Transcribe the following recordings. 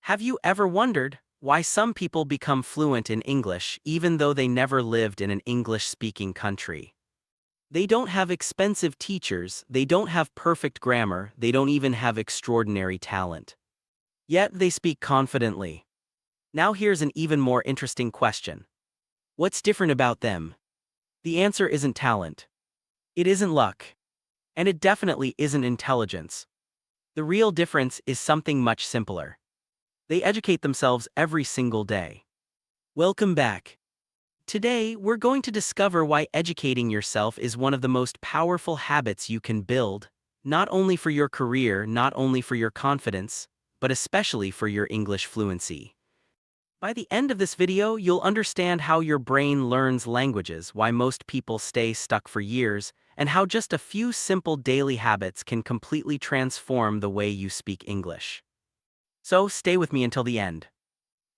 Have you ever wondered why some people become fluent in English even though they never lived in an English-speaking country? They don't have expensive teachers, they don't have perfect grammar, they don't even have extraordinary talent. Yet they speak confidently. Now here's an even more interesting question. What's different about them? The answer isn't talent. It isn't luck. And it definitely isn't intelligence. The real difference is something much simpler. They educate themselves every single day. Welcome back. Today, we're going to discover why educating yourself is one of the most powerful habits you can build, not only for your career, not only for your confidence, but especially for your English fluency. By the end of this video, you'll understand how your brain learns languages, why most people stay stuck for years, and how just a few simple daily habits can completely transform the way you speak English. So stay with me until the end.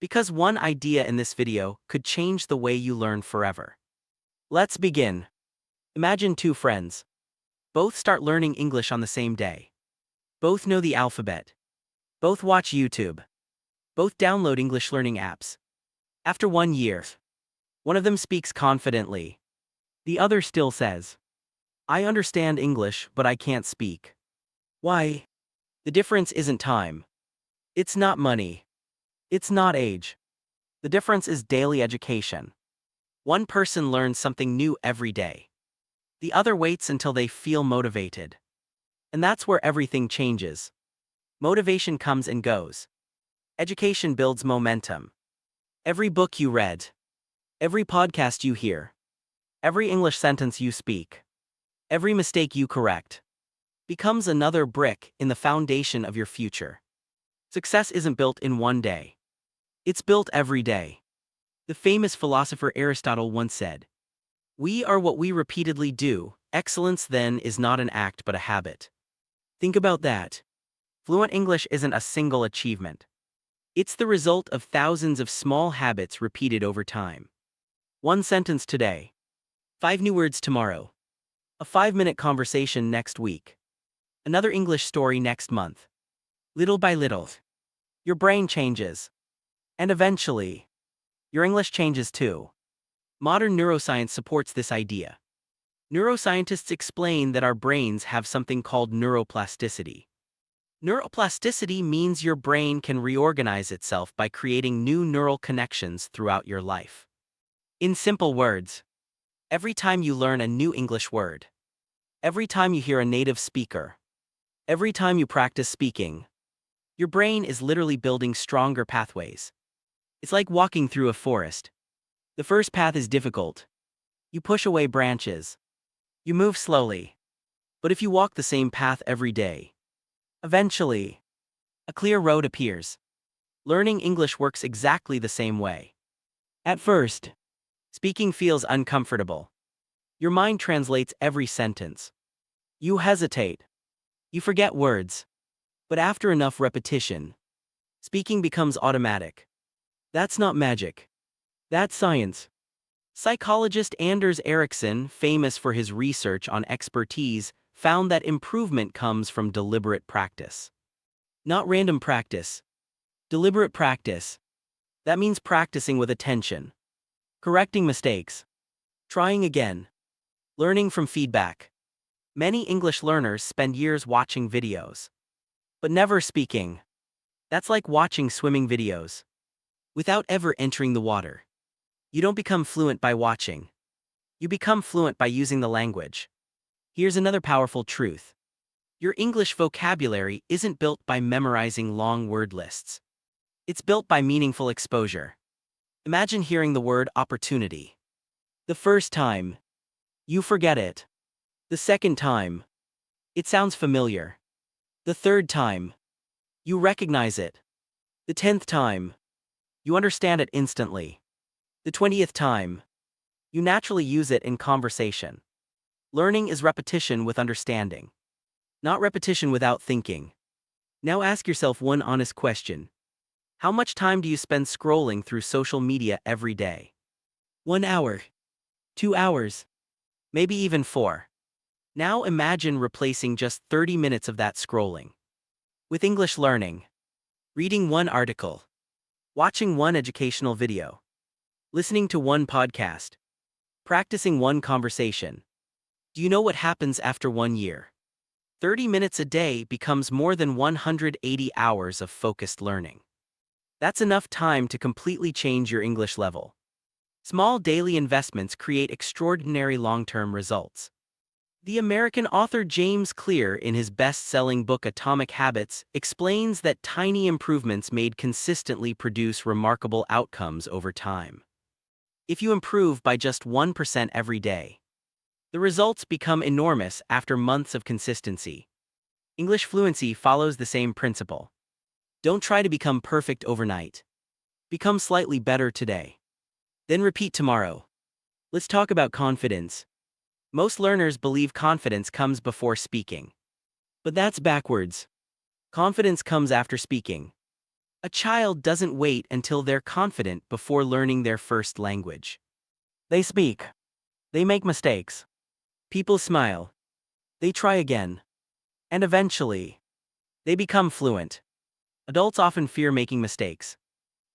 Because one idea in this video could change the way you learn forever. Let's begin. Imagine two friends. Both start learning English on the same day. Both know the alphabet. Both watch YouTube. Both download English learning apps. After 1 year, one of them speaks confidently. The other still says, "I understand English, but I can't speak." Why? The difference isn't time. It's not money. It's not age. The difference is daily education. One person learns something new every day. The other waits until they feel motivated. And that's where everything changes. Motivation comes and goes. Education builds momentum. Every book you read, every podcast you hear, every English sentence you speak, every mistake you correct, becomes another brick in the foundation of your future. Success isn't built in one day. It's built every day. The famous philosopher Aristotle once said, "We are what we repeatedly do. Excellence then is not an act but a habit." Think about that. Fluent English isn't a single achievement. It's the result of thousands of small habits repeated over time. One sentence today. 5 new words tomorrow. A 5-minute conversation next week. Another English story next month. Little by little, your brain changes. And eventually, your English changes too. Modern neuroscience supports this idea. Neuroscientists explain that our brains have something called neuroplasticity. Neuroplasticity means your brain can reorganize itself by creating new neural connections throughout your life. In simple words, every time you learn a new English word, every time you hear a native speaker, every time you practice speaking, your brain is literally building stronger pathways. It's like walking through a forest. The first path is difficult. You push away branches. You move slowly. But if you walk the same path every day, eventually, a clear road appears. Learning English works exactly the same way. At first, speaking feels uncomfortable. Your mind translates every sentence. You hesitate. You forget words. But after enough repetition, speaking becomes automatic. That's not magic. That's science. Psychologist Anders Ericsson, famous for his research on expertise, found that improvement comes from deliberate practice. Not random practice. Deliberate practice. That means practicing with attention. Correcting mistakes. Trying again. Learning from feedback. Many English learners spend years watching videos, but never speaking. That's like watching swimming videos without ever entering the water. You don't become fluent by watching. You become fluent by using the language. Here's another powerful truth. Your English vocabulary isn't built by memorizing long word lists. It's built by meaningful exposure. Imagine hearing the word opportunity. The first time, you forget it. The second time, it sounds familiar. The third time, you recognize it. The 10th time, you understand it instantly. The 20th time, you naturally use it in conversation. Learning is repetition with understanding, not repetition without thinking. Now ask yourself one honest question. How much time do you spend scrolling through social media every day? 1 hour, 2 hours, maybe even 4. Now imagine replacing just 30 minutes of that scrolling with English learning. Reading one article, watching one educational video, listening to one podcast, practicing one conversation. Do you know what happens after 1 year? 30 minutes a day becomes more than 180 hours of focused learning. That's enough time to completely change your English level. Small daily investments create extraordinary long-term results. The American author James Clear, in his best-selling book Atomic Habits, explains that tiny improvements made consistently produce remarkable outcomes over time. If you improve by just 1% every day, the results become enormous after months of consistency. English fluency follows the same principle. Don't try to become perfect overnight. Become slightly better today. Then repeat tomorrow. Let's talk about confidence. Most learners believe confidence comes before speaking. But that's backwards. Confidence comes after speaking. A child doesn't wait until they're confident before learning their first language. They speak. They make mistakes. People smile. They try again. And eventually, they become fluent. Adults often fear making mistakes.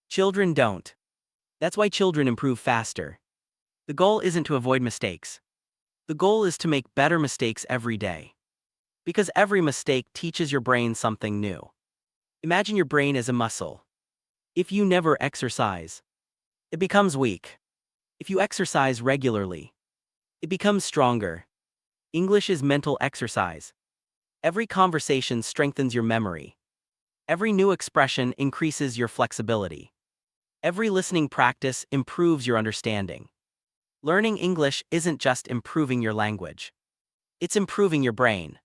Children don't. That's why children improve faster. The goal isn't to avoid mistakes. The goal is to make better mistakes every day. Because every mistake teaches your brain something new. Imagine your brain as a muscle. If you never exercise, it becomes weak. If you exercise regularly, it becomes stronger. English is mental exercise. Every conversation strengthens your memory. Every new expression increases your flexibility. Every listening practice improves your understanding. Learning English isn't just improving your language. It's improving your brain.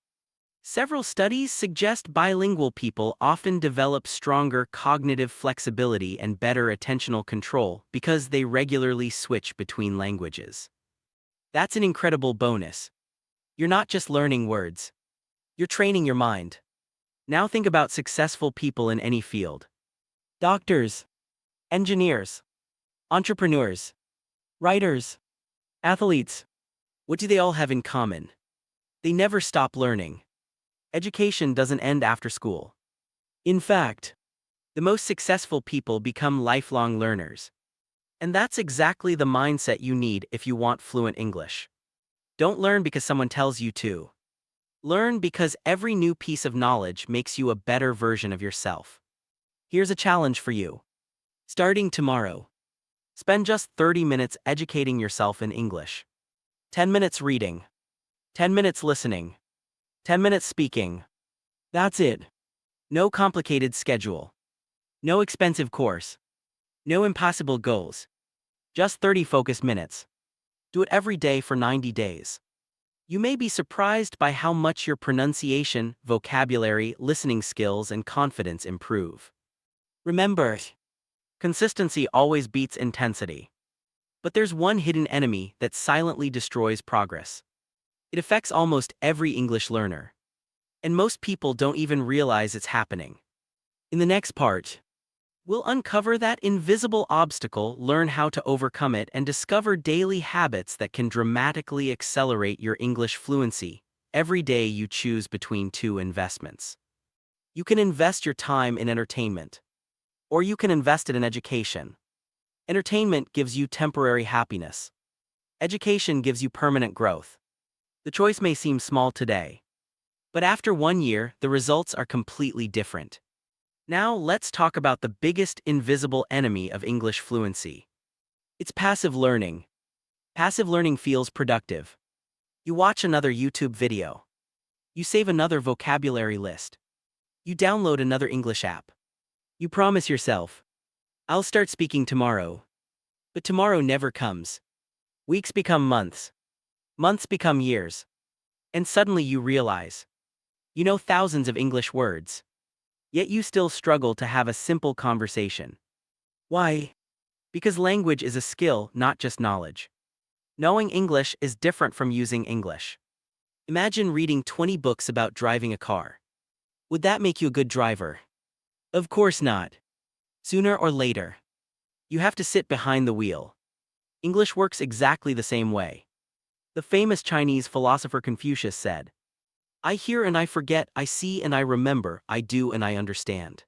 Several studies suggest bilingual people often develop stronger cognitive flexibility and better attentional control because they regularly switch between languages. That's an incredible bonus. You're not just learning words. You're training your mind. Now think about successful people in any field. Doctors, engineers, entrepreneurs, writers, athletes. What do they all have in common? They never stop learning. Education doesn't end after school. In fact, the most successful people become lifelong learners. And that's exactly the mindset you need if you want fluent English. Don't learn because someone tells you to. Learn because every new piece of knowledge makes you a better version of yourself. Here's a challenge for you. Starting tomorrow, spend just 30 minutes educating yourself in English. 10 minutes reading. 10 minutes listening. 10 minutes speaking. That's it. No complicated schedule. No expensive course. No impossible goals. Just 30 focused minutes. Do it every day for 90 days. You may be surprised by how much your pronunciation, vocabulary, listening skills, and confidence improve. Remember, consistency always beats intensity. But there's one hidden enemy that silently destroys progress. It affects almost every English learner. And most people don't even realize it's happening. In the next part, we'll uncover that invisible obstacle, learn how to overcome it, and discover daily habits that can dramatically accelerate your English fluency. Every day you choose between two investments. You can invest your time in entertainment, or you can invest it in education. Entertainment gives you temporary happiness. Education gives you permanent growth. The choice may seem small today, but after 1 year, the results are completely different. Now let's talk about the biggest invisible enemy of English fluency. It's passive learning. Passive learning feels productive. You watch another YouTube video. You save another vocabulary list. You download another English app. You promise yourself, I'll start speaking tomorrow. But tomorrow never comes. Weeks become months. Months become years. And suddenly you realize, you know thousands of English words. Yet you still struggle to have a simple conversation. Why? Because language is a skill, not just knowledge. Knowing English is different from using English. Imagine reading 20 books about driving a car. Would that make you a good driver? Of course not. Sooner or later, you have to sit behind the wheel. English works exactly the same way. The famous Chinese philosopher Confucius said, I hear and I forget, I see and I remember, I do and I understand.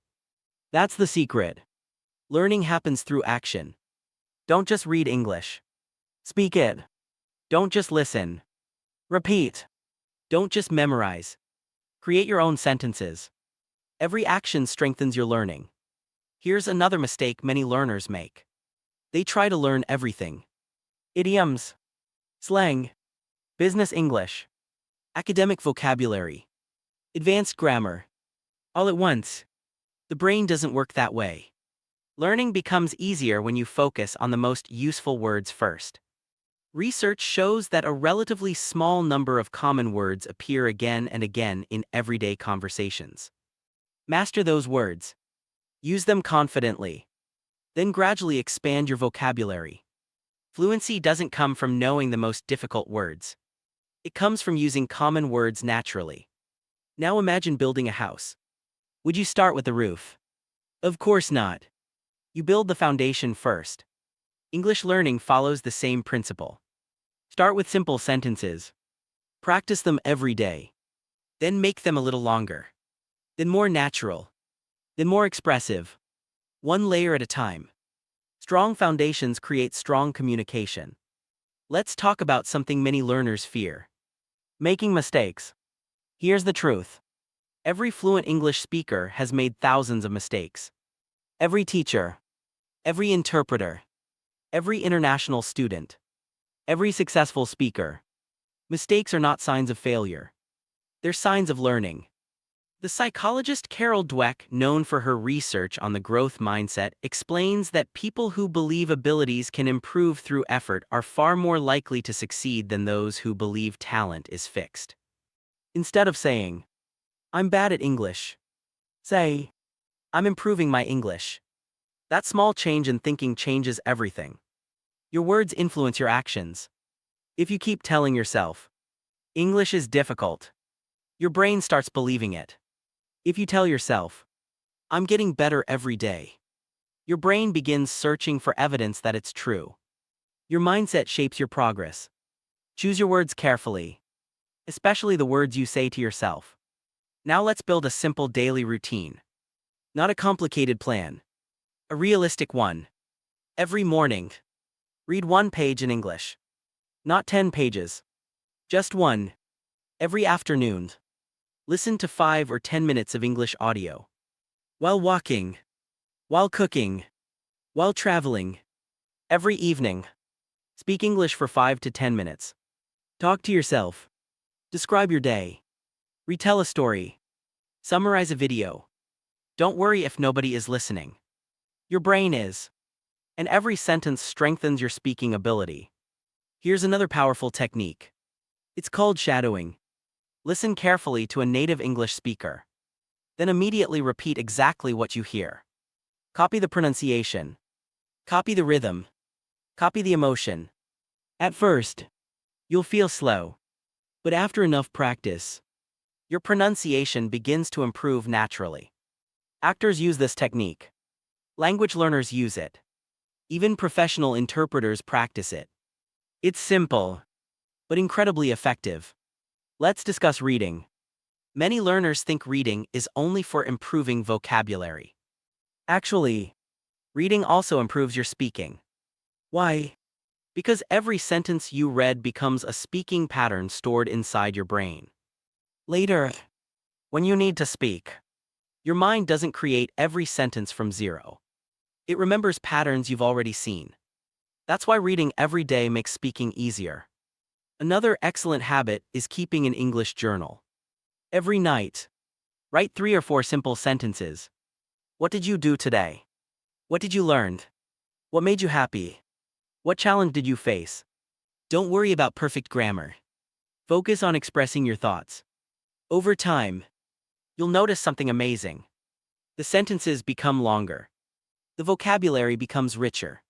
That's the secret. Learning happens through action. Don't just read English. Speak it. Don't just listen. Repeat. Don't just memorize. Create your own sentences. Every action strengthens your learning. Here's another mistake many learners make. They try to learn everything: idioms, slang, business English, academic vocabulary, advanced grammar, all at once. The brain doesn't work that way. Learning becomes easier when you focus on the most useful words first. Research shows that a relatively small number of common words appear again and again in everyday conversations. Master those words. Use them confidently. Then gradually expand your vocabulary. Fluency doesn't come from knowing the most difficult words. It comes from using common words naturally. Now imagine building a house. Would you start with the roof? Of course not. You build the foundation first. English learning follows the same principle. Start with simple sentences. Practice them every day. Then make them a little longer. Then more natural. Then more expressive. One layer at a time. Strong foundations create strong communication. Let's talk about something many learners fear: making mistakes. Here's the truth. Every fluent English speaker has made thousands of mistakes. Every teacher, every interpreter, every international student, every successful speaker. Mistakes are not signs of failure. They're signs of learning. The psychologist Carol Dweck, known for her research on the growth mindset, explains that people who believe abilities can improve through effort are far more likely to succeed than those who believe talent is fixed. Instead of saying, "I'm bad at English," say, "I'm improving my English." That small change in thinking changes everything. Your words influence your actions. If you keep telling yourself, "English is difficult," your brain starts believing it. If you tell yourself, "I'm getting better every day," your brain begins searching for evidence that it's true. Your mindset shapes your progress. Choose your words carefully, especially the words you say to yourself. Now let's build a simple daily routine. Not a complicated plan. A realistic one. Every morning, read one page in English. Not 10 pages. Just one. Every afternoon, listen to 5 or 10 minutes of English audio. While walking, while cooking, while traveling. Every evening, speak English for 5 to 10 minutes. Talk to yourself. Describe your day. Retell a story. Summarize a video. Don't worry if nobody is listening. Your brain is. And every sentence strengthens your speaking ability. Here's another powerful technique. It's called shadowing. Listen carefully to a native English speaker. Then immediately repeat exactly what you hear. Copy the pronunciation. Copy the rhythm. Copy the emotion. At first, you'll feel slow. But after enough practice, your pronunciation begins to improve naturally. Actors use this technique. Language learners use it. Even professional interpreters practice it. It's simple, but incredibly effective. Let's discuss reading. Many learners think reading is only for improving vocabulary. Actually, reading also improves your speaking. Why? Because every sentence you read becomes a speaking pattern stored inside your brain. Later, when you need to speak, your mind doesn't create every sentence from zero. It remembers patterns you've already seen. That's why reading every day makes speaking easier. Another excellent habit is keeping an English journal. Every night, write 3 or 4 simple sentences. What did you do today? What did you learn? What made you happy? What challenge did you face? Don't worry about perfect grammar. Focus on expressing your thoughts. Over time, you'll notice something amazing. The sentences become longer. The vocabulary becomes richer.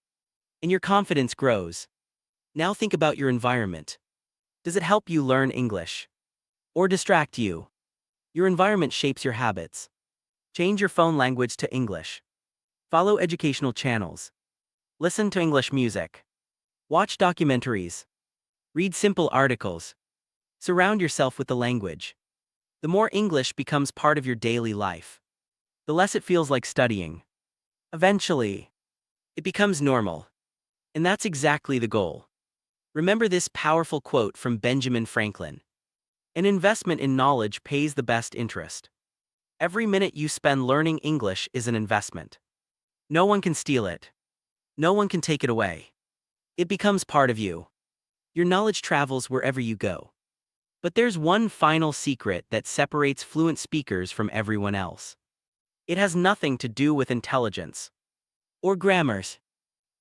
And your confidence grows. Now think about your environment. Does it help you learn English? Or distract you? Your environment shapes your habits. Change your phone language to English. Follow educational channels. Listen to English music. Watch documentaries. Read simple articles. Surround yourself with the language. The more English becomes part of your daily life, the less it feels like studying. Eventually, it becomes normal. And that's exactly the goal. Remember this powerful quote from Benjamin Franklin: "An investment in knowledge pays the best interest." Every minute you spend learning English is an investment. No one can steal it. No one can take it away. It becomes part of you. Your knowledge travels wherever you go. But there's one final secret that separates fluent speakers from everyone else. It has nothing to do with intelligence, or grammars,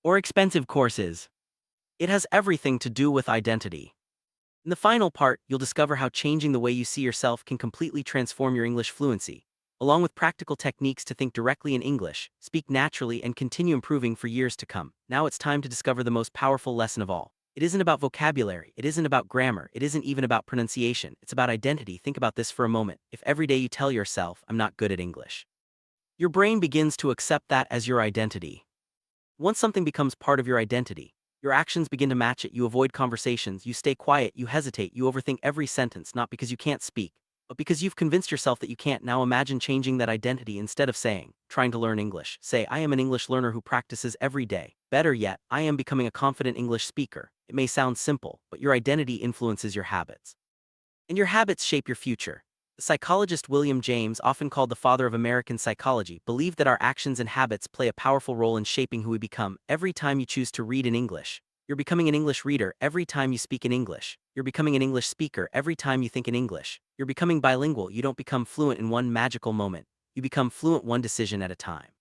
or expensive courses. It has everything to do with identity. In the final part, you'll discover how changing the way you see yourself can completely transform your English fluency, along with practical techniques to think directly in English, speak naturally, and continue improving for years to come. Now it's time to discover the most powerful lesson of all. It isn't about vocabulary, it isn't about grammar, it isn't even about pronunciation, it's about identity. Think about this for a moment. If every day you tell yourself, "I'm not good at English," your brain begins to accept that as your identity. Once something becomes part of your identity, your actions begin to match it. You avoid conversations, you stay quiet, you hesitate, you overthink every sentence, not because you can't speak, but because you've convinced yourself that you can't. Now imagine changing that identity. Instead of saying, "trying to learn English," say, "I am an English learner who practices every day." Better yet, "I am becoming a confident English speaker." It may sound simple, but your identity influences your habits. And your habits shape your future. The psychologist William James, often called the father of American psychology, believed that our actions and habits play a powerful role in shaping who we become. Every time you choose to read in English, you're becoming an English reader. Every time you speak in English, you're becoming an English speaker. Every time you think in English, you're becoming bilingual. You don't become fluent in one magical moment. You become fluent one decision at a time.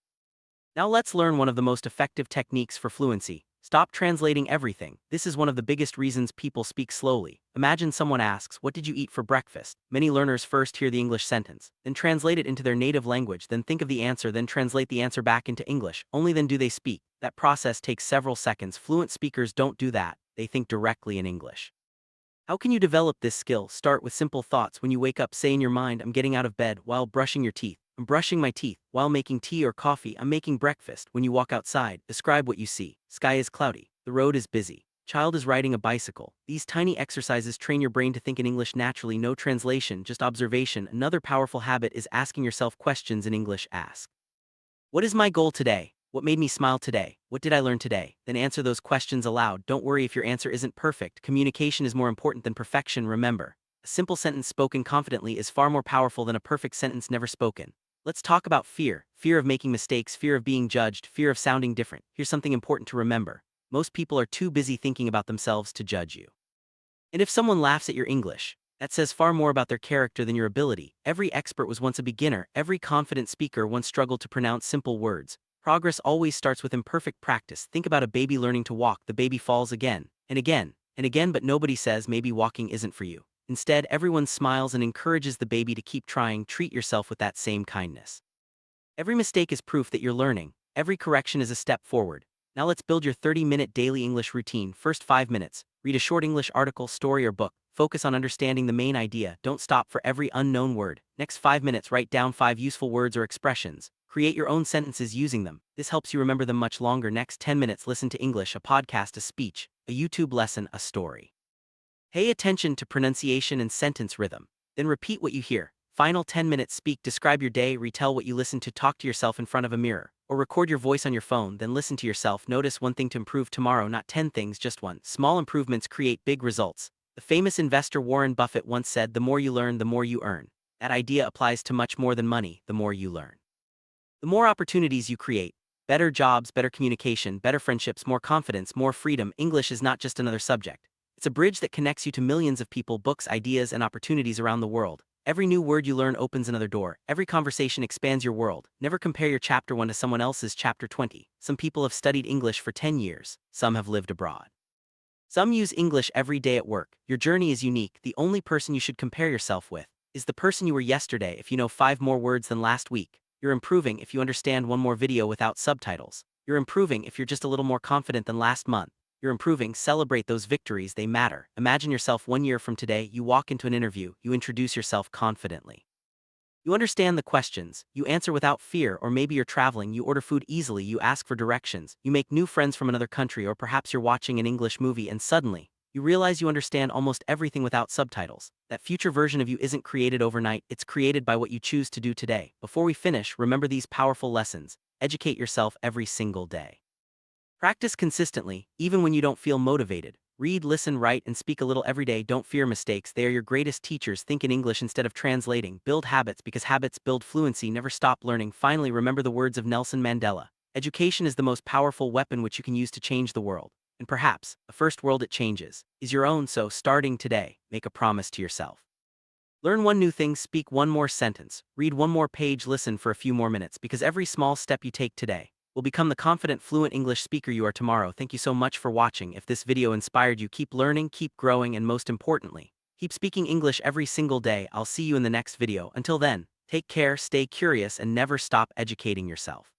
Now let's learn one of the most effective techniques for fluency. Stop translating everything. This is one of the biggest reasons people speak slowly. Imagine someone asks, "What did you eat for breakfast?" Many learners first hear the English sentence, then translate it into their native language, then think of the answer, then translate the answer back into English. Only then do they speak. That process takes several seconds. Fluent speakers don't do that. They think directly in English. How can you develop this skill? Start with simple thoughts. When you wake up, say in your mind, "I'm getting out of bed," while brushing your teeth. "I'm brushing my teeth." While making tea or coffee, "I'm making breakfast." When you walk outside, describe what you see. Sky is cloudy. The road is busy. Child is riding a bicycle. These tiny exercises train your brain to think in English naturally. No translation, just observation. Another powerful habit is asking yourself questions in English. Ask, "What is my goal today? What made me smile today? What did I learn today?" Then answer those questions aloud. Don't worry if your answer isn't perfect. Communication is more important than perfection. Remember, a simple sentence spoken confidently is far more powerful than a perfect sentence never spoken. Let's talk about fear. Fear of making mistakes, fear of being judged, fear of sounding different. Here's something important to remember. Most people are too busy thinking about themselves to judge you. And if someone laughs at your English, that says far more about their character than your ability. Every expert was once a beginner. Every confident speaker once struggled to pronounce simple words. Progress always starts with imperfect practice. Think about a baby learning to walk. The baby falls again, and again, and again, but nobody says maybe walking isn't for you. Instead, everyone smiles and encourages the baby to keep trying. Treat yourself with that same kindness. Every mistake is proof that you're learning. Every correction is a step forward. Now let's build your 30-minute daily English routine. First 5 minutes, read a short English article, story, or book. Focus on understanding the main idea. Don't stop for every unknown word. Next 5 minutes, write down 5 useful words or expressions. Create your own sentences using them. This helps you remember them much longer. Next 10 minutes, listen to English, a podcast, a speech, a YouTube lesson, a story. Pay attention to pronunciation and sentence rhythm. Then repeat what you hear. Final 10 minutes, speak, describe your day, retell what you listen to, talk to yourself in front of a mirror, or record your voice on your phone, then listen to yourself. Notice one thing to improve tomorrow, not 10 things, just one. Small improvements create big results. The famous investor Warren Buffett once said, "The more you learn, the more you earn." That idea applies to much more than money. The more you learn, the more opportunities you create. Better jobs, better communication, better friendships, more confidence, more freedom. English is not just another subject. It's a bridge that connects you to millions of people, books, ideas, and opportunities around the world. Every new word you learn opens another door. Every conversation expands your world. Never compare your chapter 1 to someone else's chapter 20. Some people have studied English for 10 years. Some have lived abroad. Some use English every day at work. Your journey is unique. The only person you should compare yourself with is the person you were yesterday. If you know 5 more words than last week, you're improving. If you understand one more video without subtitles, you're improving. If you're just a little more confident than last month, you're improving. Celebrate those victories, they matter. Imagine yourself 1 year from today. You walk into an interview, you introduce yourself confidently. You understand the questions, you answer without fear. Or maybe you're traveling, you order food easily, you ask for directions, you make new friends from another country, or perhaps you're watching an English movie and suddenly, You realize you understand almost everything without subtitles. That future version of you isn't created overnight, it's created by what you choose to do today. Before we finish, remember these powerful lessons. Educate yourself every single day. Practice consistently, even when you don't feel motivated. Read, listen, write, and speak a little every day. Don't fear mistakes. They are your greatest teachers. Think in English instead of translating. Build habits because habits build fluency. Never stop learning. Finally, remember the words of Nelson Mandela. Education is the most powerful weapon which you can use to change the world. And perhaps, the first world it changes is your own, so starting today, make a promise to yourself. Learn one new thing, speak one more sentence, read one more page, listen for a few more minutes, because every small step you take today will become the confident, fluent English speaker you are tomorrow. Thank you so much for watching. If this video inspired you, keep learning, keep growing, and most importantly, keep speaking English every single day. I'll see you in the next video. Until then, take care, stay curious, and never stop educating yourself.